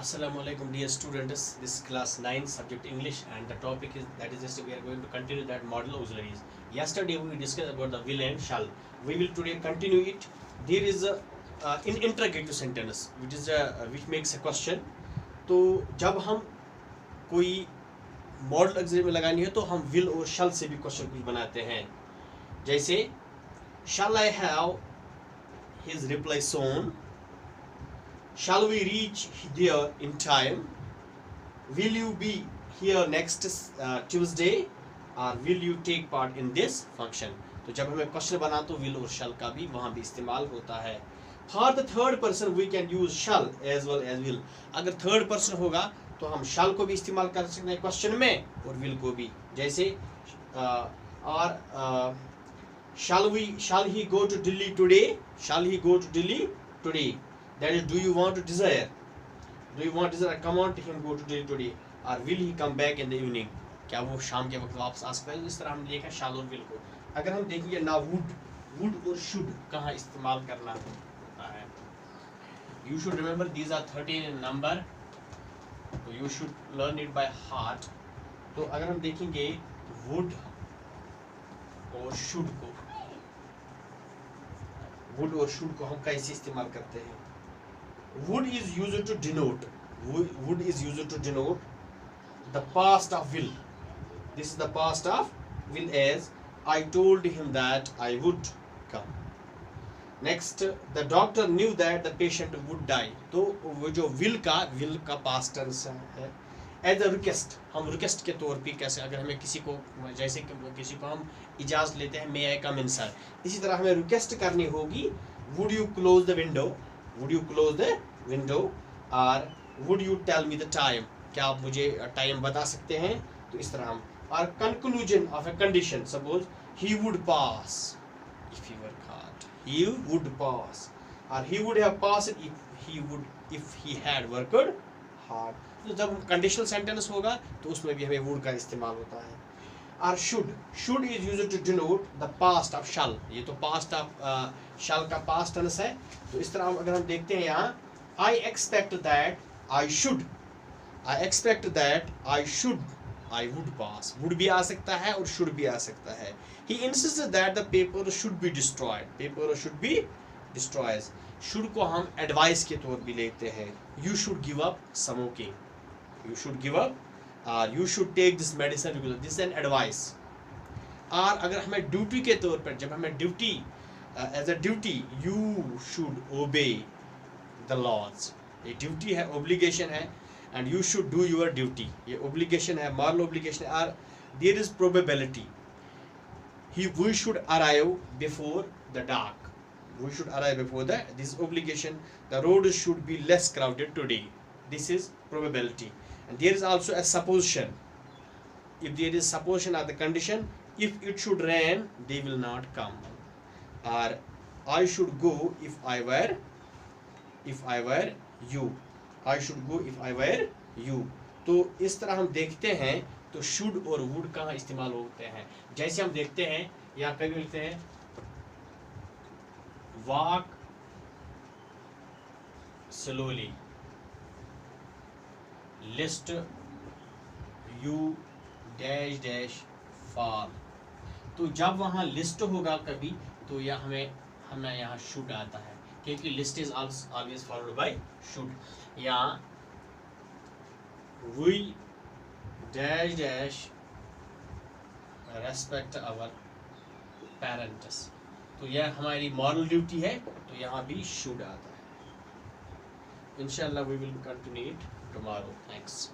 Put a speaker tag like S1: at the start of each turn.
S1: Assalamualaikum dear students, this is class 9 subject English and the topic is that is just we are going to continue that model auxiliaries. Yesterday we discussed about the will and shall. We will today continue it. There is a in interrogative sentence which is which makes a question. तो जब हम कोई model auxiliary में लगानी है तो हम will और shall से भी क्वेश्चन कुछ बनाते हैं. जैसे shall I have his reply soon? Shall we reach there in time? Will you be here next Tuesday? Or will you take part in this function? तो जब हमें क्वेश्चन बना तो will और shall का भी वहाँ भी इस्तेमाल होता है. For the third person we can use shall as well as will. अगर third person होगा तो हम shall को भी इस्तेमाल कर सकते हैं क्वेश्चन में और will को भी. जैसे shall he go to Delhi today? Shall he go to Delhi today? That is, do you want to desire? Do you want to desire? Come on to him, go to Delhi today. Or will he come back in the evening? क्या वो शाम के वक्त वापस आ सकता है? इस तरह हम देखा shall और will को. अगर हम देखेंगे ना would और should कहाँ इस्तेमाल करना होता है. You should remember these are 13 in number. So you should learn it by heart. तो अगर हम देखेंगे would और should को, would और should को हम कैसे इस्तेमाल करते हैं. Would is used to denote. Would is used to denote the past of will. This is the past of will, as I told him that I would come. Next, the doctor knew that the patient would die. तो वो जो will का past tense है. As a request, हम request के तौर पे कैसे, अगर हमें किसी को, जैसे किसी को हम इजाज़त लेते हैं, may I come in sir, इसी तरह हमें request करनी होगी. Would you close the window? Would you close the window? Or would you tell me the time? क्या आप मुझे टाइम बता सकते हैं? तो इस तरह हम. Or conclusion of a condition. Suppose he would pass if he were caught. He would pass. Or he would have passed if he had worked hard. तो जब conditional sentence होगा तो उसमें भी हमें would का इस्तेमाल होता है. Or should is used to denote the past of shall. ये तो past of shall का past tense है. तो इस तरह अगर हम देखते हैं यहाँ, I expect that I would pass. would भी आ सकता है और should भी आ सकता है. He insisted that the paper should be destroyed. Paper should be destroyed. should को हम advice के तौर पे लेते हैं. You should give up smoking. You should give up. You should take this medicine regularly. This is an advice. और अगर हमें ड्यूटी के तौर पर, जब हमें duty as a duty, you should obey the laws. ये ड्यूटी है, obligation है, and you should do your duty. ये obligation है, moral obligation है. और there is probability. We should arrive before the dark. We should arrive before this obligation. The road should be less crowded today. This is probability. And there is also a supposition. If there is supposition of the condition, if it should rain, they will not come. Or I should go if I were you. I should go if I were you. तो इस तरह हम देखते हैं तो should और would कहाँ इस्तेमाल होते हैं. जैसे हम देखते हैं या कभी लिखते हैं walk slowly, lest you dash fall. तो जब वहाँ लिस्ट होगा कभी तो यह हमें यहाँ should आता है, क्योंकि list is always followed by should. या we dash respect our parents. तो यह हमारी मॉरल ड्यूटी है, तो यहाँ भी should आता है. Inshallah we will continue it tomorrow. Thanks.